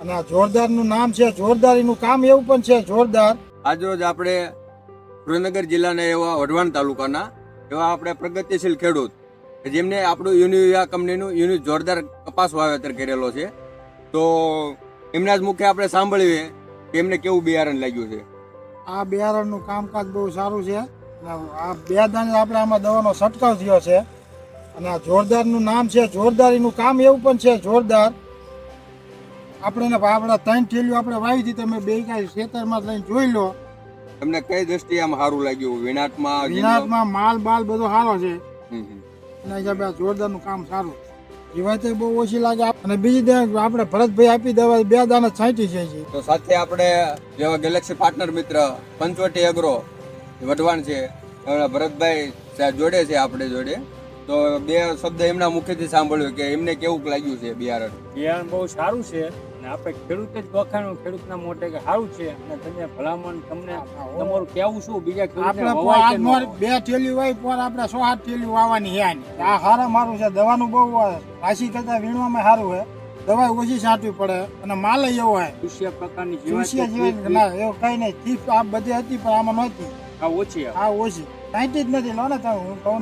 અને આ જોરદારનું નામ છે, જોરદારીનું કામ એવું પણ છે જોરદાર. આજરોજ આપણે સુરેન્દ્રનગર જિલ્લાના એવા વઢવાણ તાલુકાના એવા આપણે પ્રગતિશીલ ખેડૂત કે જેમને આપણું યુનિવિયા કંપનીનું યુનિટ જોરદાર કપાસ વાવેતર કરેલો છે, તો એમના જ મુખે આપણે સાંભળીએ કે એમને કેવું બિયારણ લાગ્યું છે. આ બિયારણનું કામકાજ બહુ સારું છે. આ બે દાણે આપણે આમાં દવાનો છંટકાવ થયો છે અને આ જોરદારનું નામ છે, જોરદારીનું કામ એવું પણ છે જોરદાર. આપણે આપણા 3 થેલીઓ આપણે વાવી હતી, તમે બે કાંઈ ખેતરમાં લઈને જોઈ લો. તમને કઈ દ્રષ્ટિએ આમ સારું લાગ્યું? વિનાટમાં માલ બાલ બધો સારો છે. હમ હમ. એના હિસાબે આ જોરદારનું કામ સારું. જીવાય બહુ ઓછી લાગે. અને બીજી આપણે ભરતભાઈ આપી દવા 2 દાણા છાંટી છે. તો સાથે આપણે જેવા ગેલેક્સી પાર્ટનર મિત્ર પંચવટી એગ્રો વઢવાણ છે, એમના ભરતભાઈ જોડે છે આપણે જોડે, તો 2 શબ્દ એમના મુખેથી સાંભળ્યું કે એમને કેવું લાગ્યું છે બિયારણ. બિયારણ બહુ સારું છે અને આપણે ખેડૂત જ વખાણું ખેડૂતના મોઢે કે સારું છે, અને તમે ભલામણ તમને તમારું કેવું શું બીજા આપણે ખેડૂતને 2 થેલી વાવી પર આપણે 108 થેલી વાવવાની છે આની. આ સારા મારું છે. દવાનું બહુ રાશી કરતા વીણવામાં સારું છે. દવા ઓછી છાંટવી પડે અને માલ એવો હોય કૃષિ પ્રકારની જીવાત ના એવું કઈ નહીં. ચીફ આ બધી હતી પણ આમાં નહોતી. આ ઓછી આ ઓછી 30 જ નથી. લો ને તમે, હું કહું